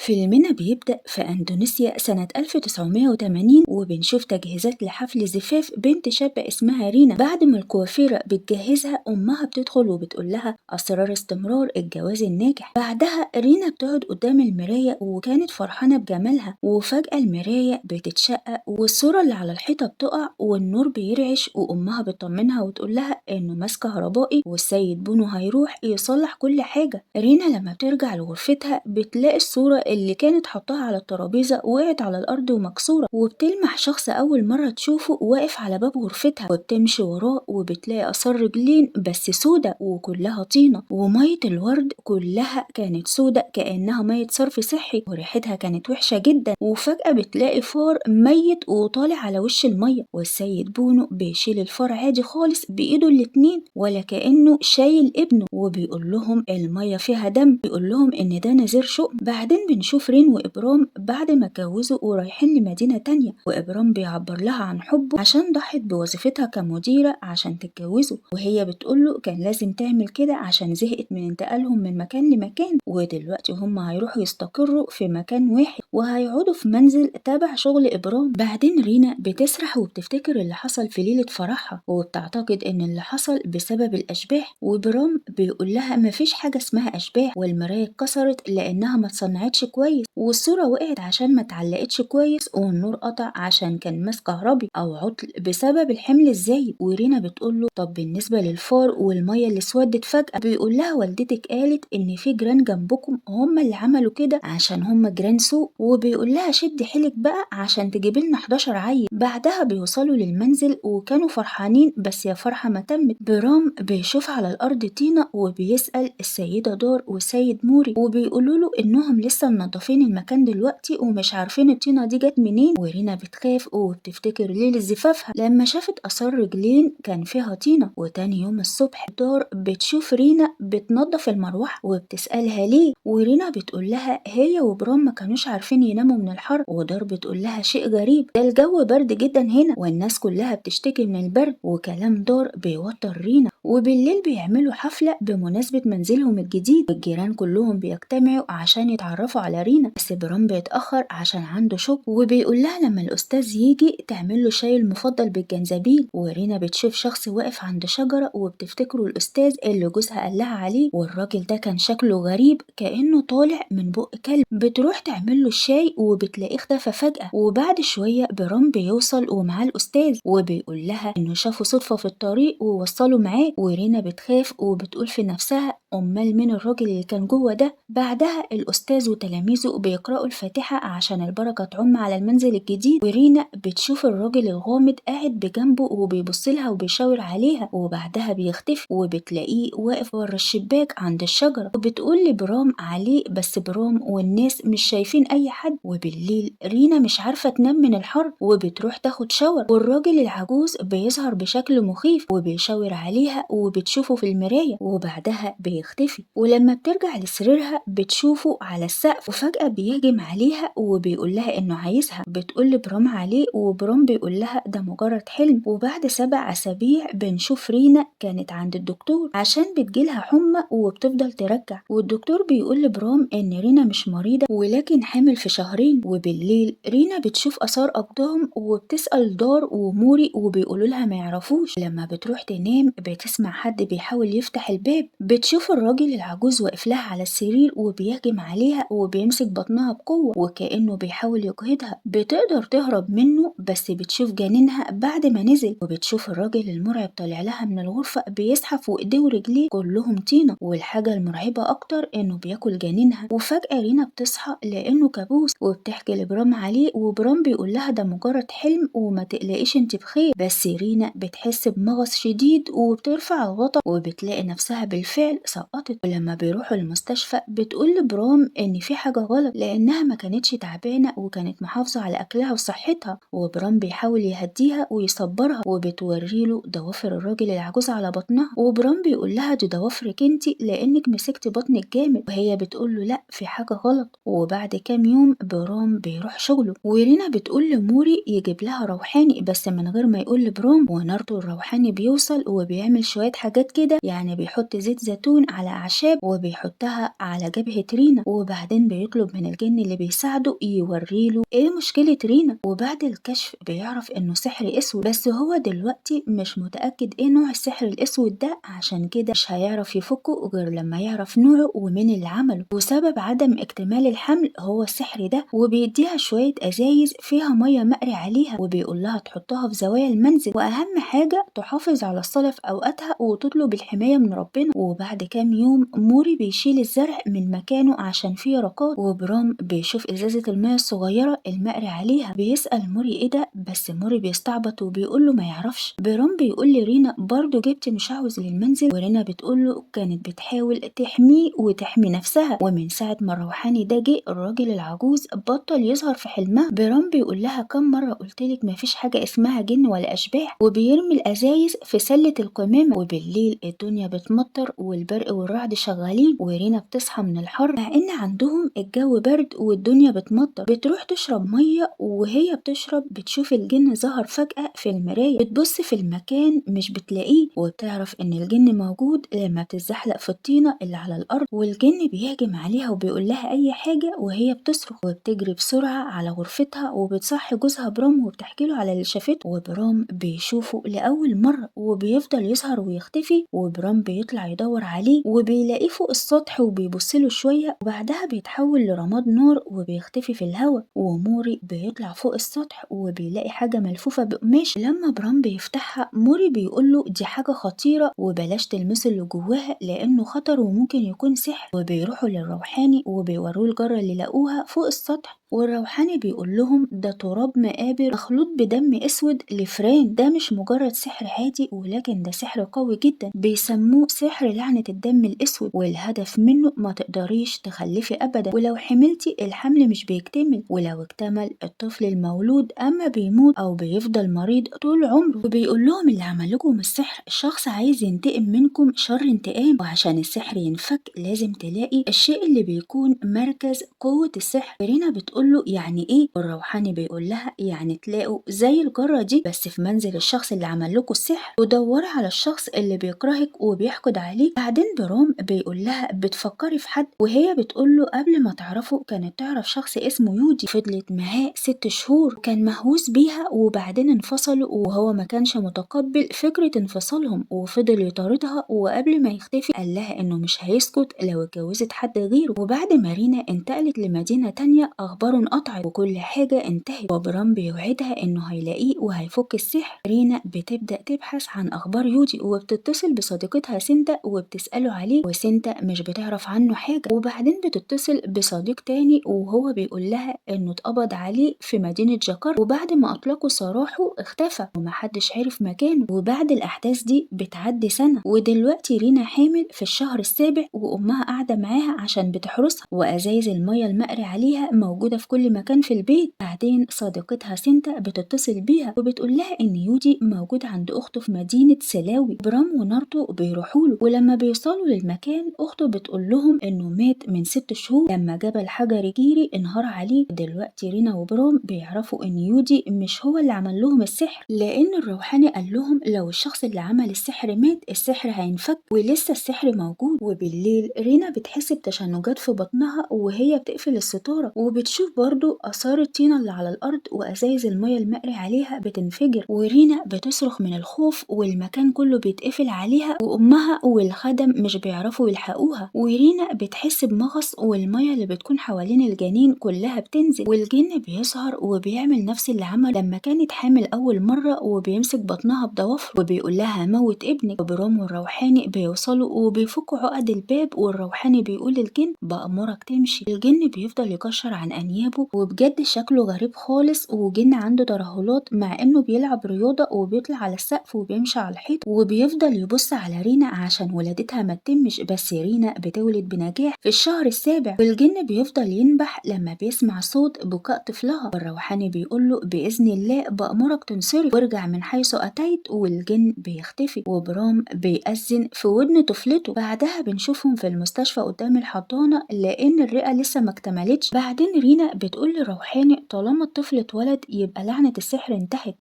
فيلمنا بيبدأ في أندونيسيا سنة 1980 وبنشوف تجهيزات لحفل زفاف بنت شابة اسمها رينا. بعد ما الكوافيرة بتجهزها أمها بتدخل وبتقول لها أسرار استمرار الجواز الناجح. بعدها رينا بتقعد قدام المراية وكانت فرحانة بجمالها، وفجأة المراية بتتشقق والصورة اللي على الحيطة بتقع والنور بيرعش، وأمها بتطمنها وتقول لها إنه ماس كهربائي والسيد بونو هيروح يصلح كل حاجة. رينا لما بترجع لغرفتها بتلاقي الصورة اللي كانت حطاها على الترابيزة وقعت على الأرض ومكسورة، وبتلمح شخص أول مرة تشوفه واقف على باب غرفتها وبتمشي وراه، وبتلاقي آثار رجلين بس سودة وكلها طينة، ومية الورد كلها كانت سودة كأنها مية صرف صحي، وريحتها كانت وحشة جدا. وفجأة بتلاقي فار ميت وطالع على وش المية، والسيد بونو بيشيل الفار عادي خالص بإيده الاتنين ولا كأنه شايل ابنه، وبيقول لهم المية فيها دم، بيقول لهم إن ده نذير شؤم. بعدين بنشوف رين وإبرام بعد ما اتجوزوا ورايحين لمدينة تانية، وإبرام بيعبر لها عن حبه عشان ضحت بوظيفتها كمديرة عشان تتجوزه، وهي بتقوله كان لازم تعمل كده عشان زهقت من انتقالهم من مكان لمكان، ودلوقتي هم هيروحوا يستقروا في مكان واحد وهيقعدوا في منزل تبع شغل إبرام. بعدين رينا بتسرح وبتفتكر اللي حصل في ليلة فرحها، وبتعتقد إن اللي حصل بسبب الأشباح، وإبرام بيقول لها مفيش حاجة اسمها أشباح، والمراية اتكسرت لأنها ما اتصنعتش كويس، والصورة وقعت عشان ما اتعلقتش كويس، والنور قطع عشان كان ماس كهربي أو عطل بسبب الحمل الزايد. ورينا بتقوله طب بالنسبة للفار والمية اللي اسودت فجأة، بيقول لها والدتك قالت إن في جيران جنبكم هم اللي عملوا كده عشان هم جيران سوء، وبيقول لها شدي حيلك بقى عشان تجيب لنا 11 عيل. بعدها بيوصلوا للمنزل وكانوا فرحانين، بس يا فرحة ما تمت. برام بيشوف على الأرض طينة وبيسأل السيدة دار والسيد موري، وبيقولوا له إنهم لسه منضفين المكان دلوقتي ومش عارفين الطينة دي جت منين. ورينا بتخاف وبتفتكر ليلة زفافها لما شافت آثار رجلين كان فيها طينة. وتاني يوم الصبح دار بتشوف رينا بتنضف المروحة وبتسألها ليه، ورينا بتقول لها هي وبرام ما كانوش عارفين يناموا من الحر، ودار بتقول لها شيء غريب ده الجو برد جدا هنا والناس كلها بتشتكي من البرد. وكلام دار بيوتر رينا، وبالليل بيعملوا حفلة بمناسبة منزلهم الجديد، والجيران كلهم بيجتمعوا عشان يتعرفوا على رينا، بس برام بيتأخر عشان عنده شغل، وبيقول لها لما الأستاذ يجي تعمل له شاي المفضل بالجنزبيل. ورينا بتشوف شخص واقف عند شجرة وبتفتكره الأستاذ اللي جوزها قال لها عليه، والراجل ده كان شكله غريب كأنه طالع من بق كلب. بتروح تعمل له الشاي وبتلاقيه اختفى فجأة، وبعد شوية برام بيوصل ومعاه الأستاذ وبيقول لها إنه شافه صدفة في الطريق ووصله معاه. ورينا بتخاف وبتقول في نفسها أمال مين الراجل اللي كان جوه ده. بعدها الأستاذ وتلاميذه بيقرأوا الفاتحة عشان البركة تعم على المنزل الجديد، ورينا بتشوف الراجل الغامض قاعد بجنبه وبيبصلها وبيشاور عليها، وبعدها بيختفي وبتلاقيه واقف ورا الشباك عند الشجرة، وبتقول لبرام عليه بس برام والناس مش شايفين أي حد. وبالليل رينا مش عارفة تنام من الحر وبتروح تاخد شاور، والراجل العجوز بيظهر بشكل مخيف وبيشاور عليها وبتشوفه في المراية وبعدها بيختفي. ولما بترجع لسريرها بتشوفه على السقف، وفجأة بيهجم عليها وبيقول لها إنه عايزها، بتقول لبرام عليه وبرام بيقول لها ده مجرد حلم. وبعد 7 أسابيع بنشوف رينا كانت عند الدكتور عشان بتجيلها حمى وبتفضل ترجع، والدكتور بيقول لبرام إن رينا مش مريضة ولكن حامل في شهرين. وبالليل رينا بتشوف آثار أقدام وبتسأل دار وموري وبيقولوا لها ما يعرفوش. لما بتروح تنام بتسمع حد بيحاول يفتح الباب، بتشوف الراجل العجوز واقف لها على السرير وبيهجم عليها وبيمسك بطنها بقوة وكأنه بيحاول يجهضها. بتقدر تهرب منه بس بتشوف جنينها بعد ما نزل، وبتشوف الراجل المرعب طالع لها من الغرفة بيزحف وايديه ورجليه كلهم طينة، والحاجة المرعبة أكتر إنه بياكل جنينها. وفجأة رينا بتصحى لأنه كابوس وبتحكي لبرام عليه، وبرام بيقول لها ده مجرد حلم وما تقلقيش انت بخير. بس رينا بتحس بمغص شديد وبترفع الغطا وبتلاقي نفسها بالفعل سقطت. ولما بيروحوا المستشفى بتقول لبرام ان في حاجة غلط لانها ما كانتش تعبانة وكانت محافظة على اكلها وصحتها، وبرام بيحاول يهديها ويصبرها وبتوريله ضوافر الراجل العجوز على بطنها، وبرام بيقول لها دي ضوافرك انتي لانك مسكتي بطنك جامد، وهي بتقول له لا في حاجة غلط. وبعد كام يوم برام بيروح شغله، ورينا بتقول لموري يجيب بيجيب لها روحاني بس من غير ما يقول لبروم، ونارتو الروحاني بيوصل وبيعمل شوية حاجات كده، يعني بيحط زيت زيتون على أعشاب وبيحطها على جبهة رينا، وبعدين بيطلب من الجن اللي بيساعده يوريله ايه مشكلة رينا، وبعد الكشف بيعرف انه سحر اسود، بس هو دلوقتي مش متأكد ايه نوع السحر الاسود ده، عشان كده مش هيعرف يفكه غير لما يعرف نوعه ومين اللي عمله، وسبب عدم اكتمال الحمل هو السحر ده، وبيديها شوية ازايز فيها مية مقري عليها وبيقول لها تحطها في زوايا المنزل، واهم حاجة تحافظ على الصلاة في اوقاتها وتطلب الحماية من ربنا. وبعد كام يوم موري بيشيل الزرع من مكانه عشان فيه رقات، وبرام بيشوف ازازة المية الصغيرة المقري عليها، بيسأل موري ايه ده، بس موري بيستعبط وبيقول له ما يعرفش. برام بيقول لرينا برضه جبت مشعوذ للمنزل، ورينا بتقول له كانت بتحاول تحميه وتحمي نفسها، ومن ساعة ما الروحاني ده جه الراجل العجوز بطل يظهر في حلمها. برام بيقول لها كم مرة قلتلك مفيش حاجة اسمها جن ولا أشباح، وبيرمي الأزايز في سلة القمامة. وبالليل الدنيا بتمطر والبرق والرعد شغالين، ورينا بتصحى من الحر مع ان عندهم الجو برد والدنيا بتمطر، بتروح تشرب مية، وهي بتشرب بتشوف الجن ظهر فجأة في المراية، بتبص في المكان مش بتلاقيه، وبتعرف ان الجن موجود لما بتتزحلق في الطينة اللي على الأرض، والجن بيهجم عليها وبيقول لها أي حاجة وهي بتصرخ، وبتجري بسرعة على غرفتها وبتصحي جوزها برام وبتحكي له على اللي شافته، وبرام بيشوفه لأول مرة وبيفضل يظهر ويختفي، وبرام بيطلع يدور عليه وبيلاقيه فوق السطح وبيبصله شوية، وبعدها بيتحول لرماد نار وبيختفي في الهواء. وموري بيطلع فوق السطح وبيلاقي حاجة ملفوفة بقماش، لما برام بيفتحها موري بيقوله دي حاجة خطيرة وبلاش تلمس اللي جواها لأنه خطر وممكن يكون سحر، وبيروحوا للروحاني وبيوروه الجرة اللي لقوها فوق السطح، والروحاني بيقول لهم ده تراب مقابر مخلوط بدم اسود لفران، ده مش مجرد سحر عادي ولكن ده سحر قوي جدا بيسموه سحر لعنة الدم الاسود، والهدف منه ما تقدريش تخلفي ابدا، ولو حملتي الحمل مش بيكتمل، ولو اكتمل الطفل المولود اما بيموت او بيفضل مريض طول عمره. وبيقول لهم اللي عمل لكم السحر الشخص عايز ينتقم منكم شر انتقام، وعشان السحر ينفك لازم تلاقي الشيء اللي بيكون مركز قوة السحر. رينا بتقول له يعني ايه، والروحاني بيقول لها يعني تلاقوا زي الجرة دي بس في منزل الشخص اللي عمل لكم السحر، ودوري على الشخص اللي بيكرهك وبيحقد عليك. بعدين برام بيقول لها بتفكري في حد، وهي بتقول له قبل ما تعرفه كانت تعرف شخص اسمه يودي، فضلت معاه 6 شهور وكان مهووس بيها، وبعدين انفصلوا وهو ما كانش متقبل فكرة انفصالهم وفضل يطاردها، وقبل ما يختفي قال لها انه مش هيسكت لو اتجوزت حد غيره. وبعد ما رينا انتقلت لمدينة تانية اخباره انقطعت وكل حاجة انتهت، وبرام بيوعدها انه هيلاقيه وهيفك السحر. رينا بتبدأ تبحث عن اخبار يودي وبتتصل بصديقتها سنتا وبتسأله عليه، وسنتا مش بتعرف عنه حاجة، وبعدين بتتصل بصديق تاني وهو بيقول لها انه اتقبض عليه في مدينة جاكرتا، وبعد ما اطلقوا سراحه اختفى ومحدش عرف مكانه. وبعد الاحداث دي بتعدي سنة، ودلوقتي رينا حامل في الشهر السابع وامها قاعدة معاها عشان بتحرسها، وازايز المية المقري عليها موجودة في كل مكان في البيت. بعدين صديقتها سنتا بتتصل بيها وبتقول لها ان يودي موجود عند اخته في مدينة سلاوي. برام ونارتو بيروحوا له، ولما بيوصلوا للمكان اخته بتقول لهم انه مات من 6 شهور لما جبل حجر جيري انهار عليه. دلوقتي رينا وبرام بيعرفوا ان يودي مش هو اللي عمل لهم السحر، لان الروحاني قال لهم لو الشخص اللي عمل السحر مات السحر هينفك ولسه السحر موجود. وبالليل رينا بتحس بتشنجات في بطنها وهي بتقفل الستارة، وبتشوف برضو اثار الطينة اللي على الارض وازايز المية المقري عليها بتنفجر، ورينا بتصرخ من الخوف والمكان كله بيتقفل عليها، وامها والخدم مش بيعرفوا يلحقوها، ورينا بتحس بمغص والمية اللي بتكون حوالين الجنين كلها بتنزل، والجن بيظهر وبيعمل نفس اللي عمل لما كانت حامل اول مرة وبيمسك بطنها بضوافره وبيقول لها موت ابنك. وبرام والروحاني بيوصلوا وبيفكوا عقد الباب، والروحاني بيقول للجن بأمرك تمشي. الجن بيفضل يكشر عن انيابه وبجد شكله غريب خالص، وجن عنده ترهلات مع انه بيلعب رياضة وبيطلع على السقف وبيمشي على الحيط، وبيفضل يبص على رينا عشان ولادتها ما تتمش، بس رينا بتولد بنجاح في الشهر السابع. والجن بيفضل ينبح لما بيسمع صوت بكاء طفلها، والروحاني بيقول له بإذن الله بأمرك تنصرف وارجع من حيث أتيت، والجن بيختفي. وبرام بيأذن في ودن طفلته. بعدها بنشوفهم في المستشفى قدام الحضانة لأن الرئة لسه ما اكتملتش. بعدين رينا رينا بتقول لروحاني طالما الطفل اتولد يبقى لعنة السحر انتهت،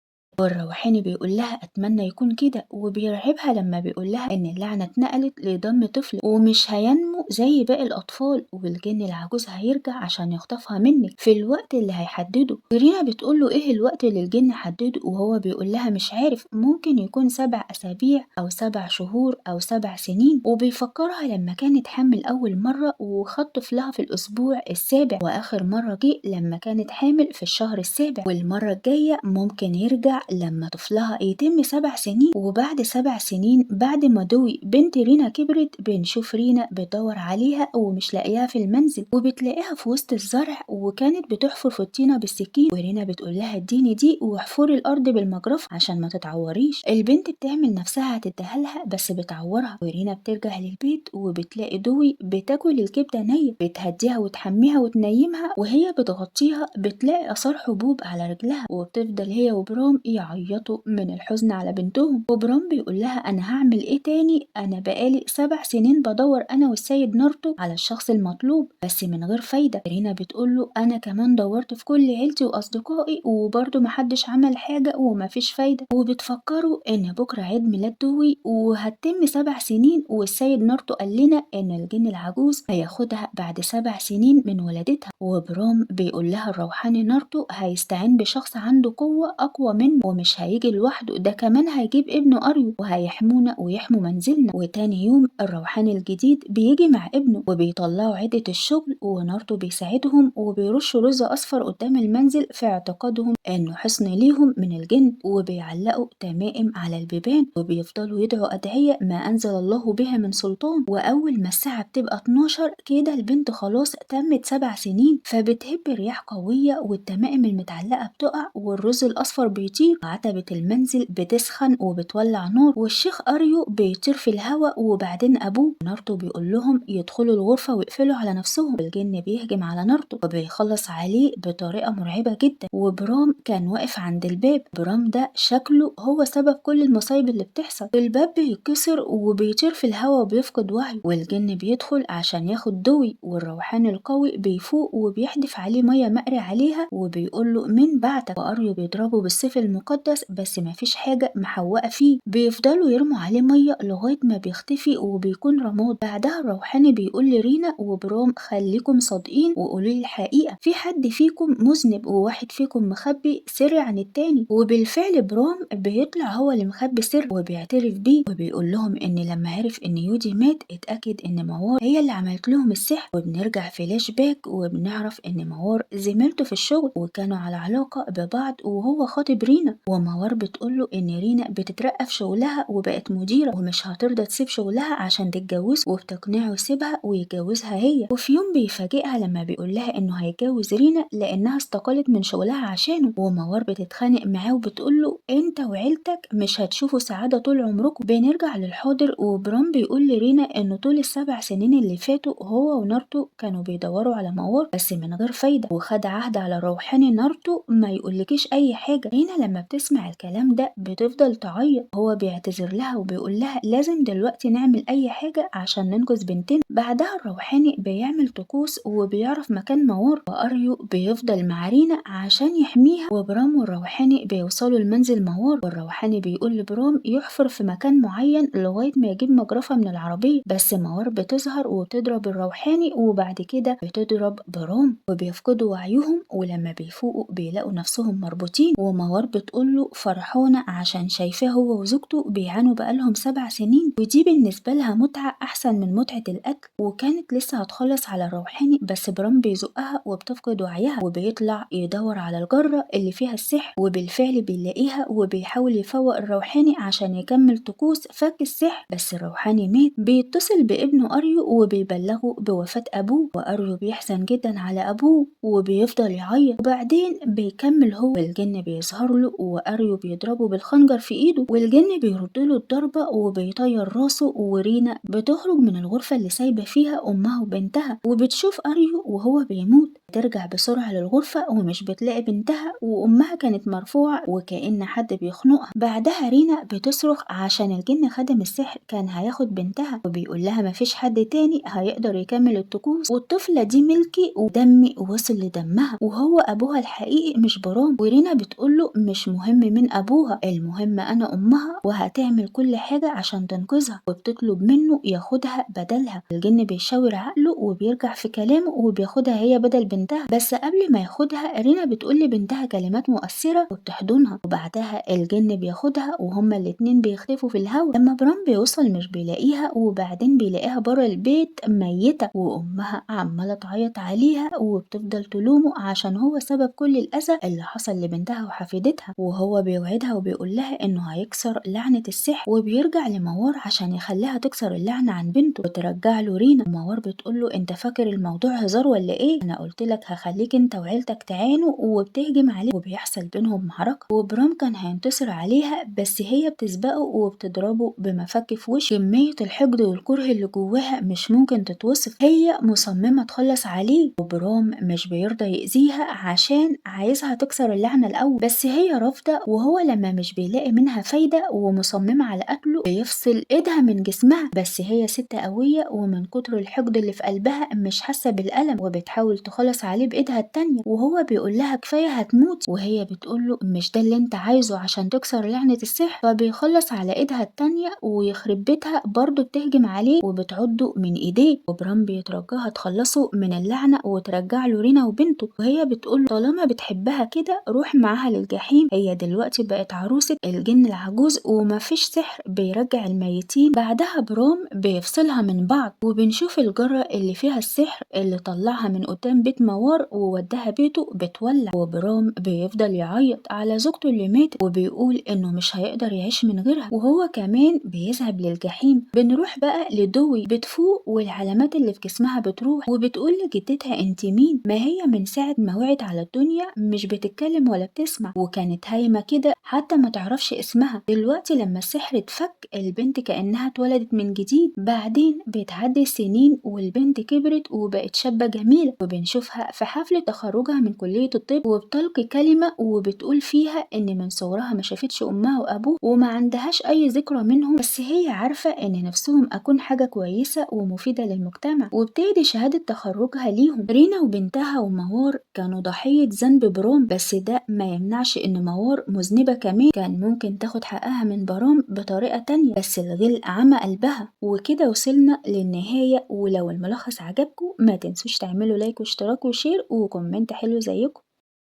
والروحاني بيقول لها أتمنى يكون كده، وبيرعبها لما بيقول لها إن اللعنة اتنقلت لدم طفل ومش هينمو زي باقي الأطفال، والجن العجوز هيرجع عشان يخطفها منك في الوقت اللي هيحدده. رينا بتقوله إيه الوقت اللي الجن حدده، وهو بيقول لها مش عارف، ممكن يكون 7 أسابيع أو 7 شهور أو 7 سنين، وبيفكرها لما كانت حامل أول مرة وخد طفلها في الأسبوع السابع، وآخر مرة جه لما كانت حامل في الشهر السابع، والمرة الجاية ممكن يرجع لما طفلها يتم 7 سنين. وبعد 7 سنين بعد ما دوي بنت رينا كبرت بنشوف رينا بتدور عليها ومش لاقياها في المنزل، وبتلاقيها في وسط الزرع وكانت بتحفر في الطينة بالسكين، ورينا بتقول لها اديني دي واحفري الأرض بالمجرفة عشان ما تتعوريش. البنت بتعمل نفسها هتديها لها بس بتعورها، ورينا بترجع للبيت وبتلاقي دوي بتاكل الكبدة نية، بتهديها وتحميها وتنيمها، وهي بتغطيها بتلاقي آثار حبوب على رجلها، وبتفضل هي وبرام يعيطوا من الحزن على بنتهم. وبرام بيقول لها انا هعمل ايه تاني، انا بقالي 7 سنين بدور انا والسيد نارتو على الشخص المطلوب بس من غير فايدة. رينا بتقول له انا كمان دورت في كل عيلتي واصدقائي وبرضه محدش عمل حاجة ومفيش فايدة، وبتفكروا ان بكرة عيد ميلاد دوي وهتتم 7 سنين، والسيد نارتو قال لنا ان الجن العجوز هياخدها بعد 7 سنين من ولادتها. وبرام بيقول لها الروحاني نارتو هيستعين بشخص عنده قوة أقوى منه ومش هيجي لوحده، ده كمان هيجيب ابنه أريو وهيحمونا ويحموا منزلنا. وتاني يوم الروحاني الجديد بيجي مع ابنه وبيطلعوا عدة الشغل، ونارتو بيساعدهم وبيرشوا رز أصفر قدام المنزل في اعتقادهم إنه حصن ليهم من الجن، وبيعلقوا تمائم على البيبان وبيفضلوا يدعوا أدعية ما أنزل الله بها من سلطان. وأول ما الساعة بتبقى 12 كده البنت خلاص تمت 7 سنين، فبتهب رياح قوية والتمائم المتعلقة بتقع والرز الأصفر بيطير، وعتبة المنزل بتسخن وبتولع نار، والشيخ أريو بيطير في الهواء، وبعدين أبوه نارتو بيقول لهم يدخلوا الغرفة ويقفلوا على نفسهم. الجن بيهجم على نارتو وبيخلص عليه بطريقة مرعبة جدا، وبرام كان واقف عند الباب. برام ده شكله هو سبب كل المصايب اللي بتحصل، الباب بيتكسر وبيطير في الهواء وبيفقد وعيه، والجن بيدخل عشان ياخد دوي، والروحاني القوي بيفوق وبيحدف عليه مية مقري عليها وبيقول له مين بعتك، وأريو بيضربه بالسيف المقدس بس مفيش حاجة محوقة فيه، بيفضلوا يرموا عليه مية لغاية ما بيختفي وبيكون رماد. بعدها الروحاني بيقول لرينا وبرام خليكم صادقين وقولوا لي الحقيقة، في حد فيكم مذنب وواحد فيكم مخبي سر عن التاني. وبالفعل برام بيطلع هو اللي مخبي سر وبيعترف بيه، وبيقول لهم ان لما عرف ان يودي مات اتأكد ان موار هي اللي عملت لهم السحر. وبنرجع فلاش باك وبنعرف ان موار زميلته في الشغل وكانوا على علاقة ببعض وهو خاطب رينا، وموار بتقوله ان رينا بتترقى في شغلها وبقت مديرة ومش هترضى تسيب شغلها عشان تتجوز، وبتقنعه يسيبها ويتجوزها هي. وفي يوم بيفاجئها لما بيقول لها انه هيتجوز رينا لانها استقالت من شغلها عشانه، وموار بتتخانق معاه وبتقوله انت وعيلتك مش هتشوفوا سعادة طول عمركم. بنرجع للحاضر وبرام بيقول لرينا انه طول ال7 سنين اللي فاتوا هو ونارتو كانوا بيدوروا على موار بس من غير فايدة، وخد عهد على روحاني نارتو ما يقولكيش اي حاجة. رينا لما بتسمع الكلام ده بتفضل تعيط، هو بيعتذر لها وبيقول لها لازم دلوقتي نعمل اي حاجة عشان ننقذ بنتنا. بعدها الروحاني بيعمل طقوس وبيعرف مكان موار، واريو بيفضل مع رينا عشان يحميها، وبرام والروحاني بيوصلوا لمنزل موار، والروحاني بيقول لبرام يحفر في مكان معين لغاية ما يجيب مجرفة من العربية، بس موار بتظهر وبتضرب الروحاني وبعد كده بتضرب برام وبيفقدوا وعيهم، ولما بيفوقوا بيلاقوا نفسهم مربوطين، وموار بتقوله فرحانة عشان شايفاه هو وزوجته بيعانوا بقالهم 7 سنين ودي بالنسبة لها متعة أحسن من متعة القتل، وكانت لسه هتخلص على الروحاني بس برام بيزقها وبتفقد وعيها، وبيطلع يدور على الجرة اللي فيها السحر وبالفعل بيلاقيها وبيحاول يفوق الروحاني عشان يكمل طقوس فك السحر، بس الروحاني مات. بيتصل بابنه أريو وبيبلغه بوفاة أبوه، وأريو بيحزن جدا على أبوه وبيفضل يعيط، وبعدين بيكمل هو، والجن بيظهر له وأريو بيضربه بالخنجر في إيده، والجن بيردله الضربة وبيطير راسه، ورينا بتخرج من الغرفة اللي سايبة فيها أمها وبنتها وبتشوف بتشوف أريو وهو بيموت، ترجع بسرعة للغرفة ومش بتلاقي بنتها، وأمها كانت مرفوعة وكأن حد بيخنقها. بعدها رينا بتصرخ عشان الجن خادم السحر كان هياخد بنتها، وبيقول لها مفيش حد تاني هيقدر يكمل الطقوس، والطفلة دي ملكي ودمي وصل لدمها، وهو أبوها الحقيقي مش برام. ورينا بتقوله مش مهم من أبوها، المهم أنا أمها وهتعمل كل حاجة عشان تنقذها، وبتطلب منه ياخدها بدلها. الجن بيشاور عقله وبيرجع في كلامه وبياخدها هي بدل بنتها، بس قبل ما ياخدها رينا بتقول لبنتها كلمات مؤثرة وبتحضنها، وبعدها الجن بياخدها وهما الاتنين بيختفوا في الهوا. لما برام بيوصل مش بيلاقيها، وبعدين بيلاقيها بره البيت ميتة، وأمها عمالة تعيط عليها وبتفضل تلومه عشان هو سبب كل الأذى اللي حصل لبنتها وحفيدتها، وهو بيوعدها وبيقول لها إنه هيكسر لعنة السحر، وبيرجع لموار عشان يخليها تكسر اللعنة عن بنته وترجع له رينا. وموار بتقوله انت فاكر الموضوع هزار ولا ايه؟ انا قلت لك هخليك انت وعيلتك تعانوا، وبتهجم عليه وبيحصل بينهم معركة، وبرام كان هينتصر عليها بس هي بتسبقه وبتضربه بمفك في وشه. كمية الحقد والكره اللي جواها مش ممكن تتوصف، هي مصممة تخلص عليه، وبرام مش بيرضى يأذيها عشان عايزها تكسر اللعنة الأول، بس هي رافضة، وهو لما مش بيلاقي منها فايدة ومصممة على قتله بيفصل ايدها من جسمها، بس هي ست قوية ومن كتر الحقد اللي في قلبها مش حاسة بالألم، وبتحاول تخلص عليه بإيدها التانية، وهو بيقول لها كفاية هتموت، وهي بتقوله مش ده اللي انت عايزه عشان تكسر لعنة السحر، فبيخلص على ايدها التانية ويخرب بيتها برضه بتهجم عليه وبتعضه من ايديه، وبرام بيترجاها تخلصه من اللعنة وترجع له رينا وبنته، وهي بتقوله طالما بتحبها كده روح معاها للجحيم، هي دلوقتي بقت عروسة الجن العجوز ومفيش سحر بيرجع الميتين. بعدها برام بيفصلها من بعض، وبنشوف الجرة اللي فيها السحر اللي طلعها من قدام بيت موار ووداها بيته بتولع، وبرام بيفضل يعيط على زوجته اللي ماتت وبيقول انه مش هيقدر يعيش من غيرها، وهو كمان بيذهب للجحيم. بنروح بقى لدوي بتفوق والعلامات اللي في جسمها بتروح، وبتقول لجدتها انت مين؟ ما هي من ساعة ما وعت على الدنيا مش بتتكلم ولا بتسمع، وكانت هايمة كده حتى ما تعرفش اسمها. دلوقتي لما السحر اتفك البنت كأنها اتولدت من جديد. بعدين بتعدي سنين والبنت كبرت وبقت شابة جميلة، وبنشوفها في حفل تخرجها من كلية الطب وبتلقي كلمة وبتقول فيها ان من صغرها ما شافتش امها وابوه وما عندهاش اي ذكرى منهم، بس هي عارفة ان نفسهم اكون حاجة كويسة ومفيدة للمجتمع، وبتهدي شهادة تخرجها ليهم. رينا وبنتها وموار كانوا ضحية ذنب برام، بس ده ما يمنعش ان موار مذنبة كمان، كان ممكن تاخد حقها من برام بطريقة تانية، بس الغل عمى قلبها. وكده وصلنا للنهاية، ولو الملخص عجبكم ما تنسوش تعملوا لايك واشتراك وشير وكومنت حلو زيكم.